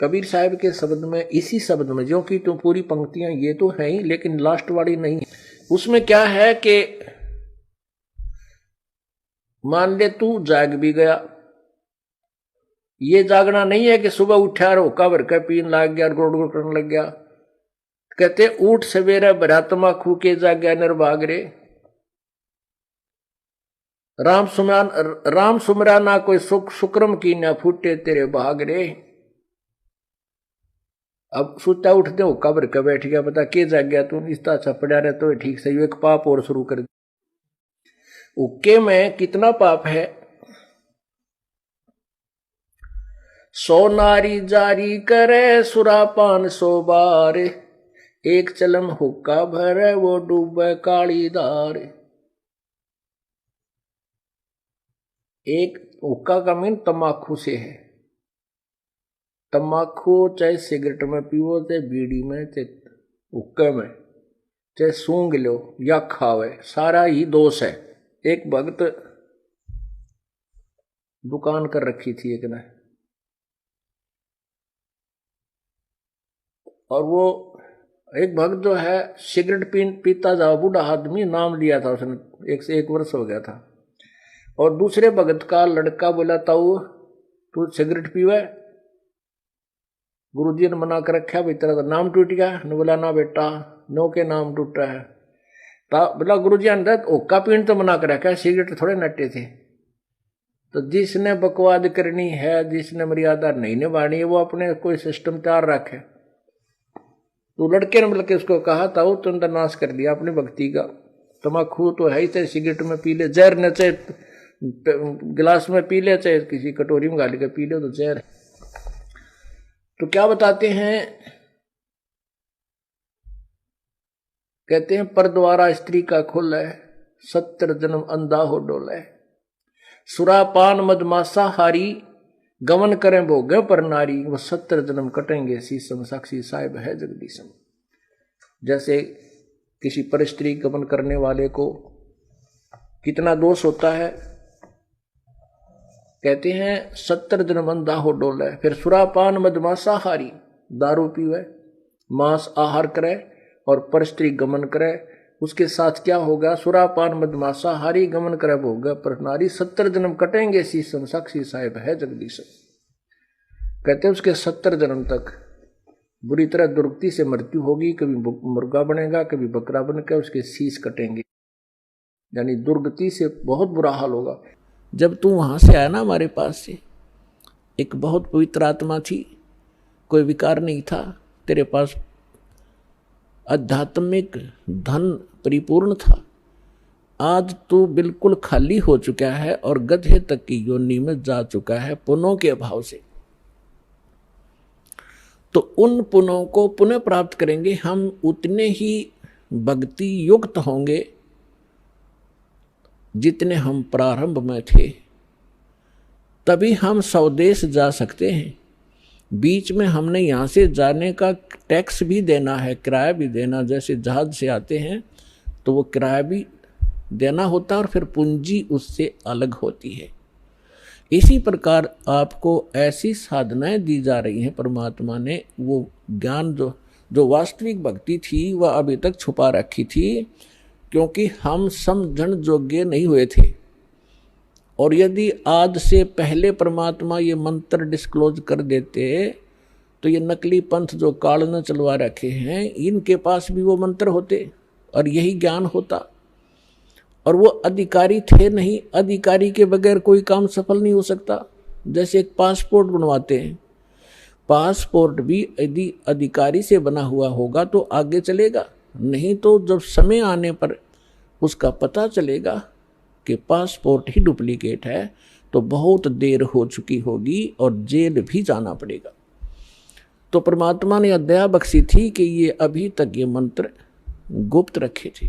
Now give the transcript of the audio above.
कबीर साहब के शब्द में, इसी शब्द में, जो कि तो पूरी पंक्तियां ये तो है ही, लेकिन लास्ट वाली नहीं। उसमें क्या है कि मान ले तू जाग भी गया, ये जागना नहीं है कि सुबह उठा और हुक्का भर के पीन लग गया और गुड़ गुड़ करने लग गया। कहते उठ सवेरे भरा तमाखू के जाग्या निर्भाग रे, राम सुमरा ना कोई सुख शुक्रम की ना फूटे तेरे भाग रे। अब सुता उठते हुक्का भर के बैठ गया, पता के जाग गया तू, इस तरह पड़ा रहे तो ठीक सही, एक पाप और शुरू कर दिया। हुक्के में कितना पाप है। सो नारी जारी करे सुरापान 100 बार, एक चलम हुक्का भरे वो डूबे काली धार। एक हुक्का का मीन तम्बाकू से है। तम्बाकू चाहे सिगरेट में पीवो, चाहे बीड़ी में, चाहे हुक्के में, चाहे सूंघ लो या खावे, सारा ही दोष है। एक भक्त दुकान कर रखी थी एक ने, और वो एक भक्त जो है सिगरेट पीता जा, बूढ़ा आदमी, नाम लिया था उसने, 1 से 1 वर्ष हो गया था। और दूसरे भगत का लड़का बोला ताऊ तू सिगरेट पीवे, गुरुजी ने मना कर रखा, भाई तेरा तो नाम टूट गया। ने बोला ना बेटा, नो के नाम टूटा है। बोला गुरुजी ने हुक्का पीन तो मना कर रखा, सिगरेट थोड़े नट्टे थे। तो जिसने बकवाद करनी है, जिसने मर्यादा नहीं निभानी है, वो अपने कोई सिस्टम तैयार रखे। तो लड़के ने मिलकर उसको कहा ताऊ तुमने नाश कर दिया अपनी भक्ति का, तम्बाकू तो है ही, चाहे सिगरेट में पी ले, जहर न चाहे गिलास में पी ले, चाहे किसी कटोरी में गाली के पी ले, तो जहर। तो क्या बताते हैं, कहते हैं पर द्वारा स्त्री का खुल है, 70 जन्म अंधा हो डोले, सुरापान मदमासा हारी, गमन करें भोगे पर नारी, वो 70 जन्म कटेंगे शीशम, साक्षी साहिब है जगदीशम। जैसे किसी पर स्त्री गमन करने वाले को कितना दोष होता है, कहते हैं 70 जन्म अंधा हो डोले। फिर सुरापान मदमासा हारी, दारू पीवे, मांस आहार करे और पर स्त्री गमन करे, उसके साथ क्या होगा, सुरापान मदमासा हारी, गमन करे भोग पर नारी, 70 जन्म कटेंगे शीशम, साक्षी साहिब है जगदीशम। कहते हैं उसके 70 जन्म तक बुरी तरह दुर्गति से मृत्यु होगी, कभी मुर्गा बनेगा, कभी बकरा बनकर उसके शीश कटेंगे, यानी दुर्गति से बहुत बुरा हाल होगा। जब तू वहां से आया ना हमारे पास से, एक बहुत पवित्र आत्मा थी, कोई विकार नहीं था, तेरे पास आध्यात्मिक धन परिपूर्ण था। आज तू बिल्कुल खाली हो चुका है और गधे तक की योनि में जा चुका है पुण्यों के अभाव से। तो उन पुण्यों को पुनः प्राप्त करेंगे हम, उतने ही भक्ति युक्त होंगे जितने हम प्रारंभ में थे। तभी हम स्वदेश जा सकते हैं। बीच में हमने यहाँ से जाने का टैक्स भी देना है, किराया भी देना। जैसे जहाज से आते हैं तो वो किराया भी देना होता है और फिर पूंजी उससे अलग होती है। इसी प्रकार आपको ऐसी साधनाएं दी जा रही हैं परमात्मा ने, वो ज्ञान जो वास्तविक भक्ति थी वह अभी तक छुपा रखी थी, क्योंकि हम समझण योग्य नहीं हुए थे। और यदि आज से पहले परमात्मा ये मंत्र डिस्क्लोज कर देते तो ये नकली पंथ जो काल ने चलवा रखे हैं, इनके पास भी वो मंत्र होते और यही ज्ञान होता। और वो अधिकारी थे नहीं, अधिकारी के बगैर कोई काम सफल नहीं हो सकता। जैसे एक पासपोर्ट बनवाते हैं, पासपोर्ट भी यदि अधिकारी से बना हुआ होगा तो आगे चलेगा, नहीं तो जब समय आने पर उसका पता चलेगा कि पासपोर्ट ही डुप्लीकेट है तो बहुत देर हो चुकी होगी और जेल भी जाना पड़ेगा। तो परमात्मा ने दया बख्शी थी कि ये अभी तक ये मंत्र गुप्त रखे थे।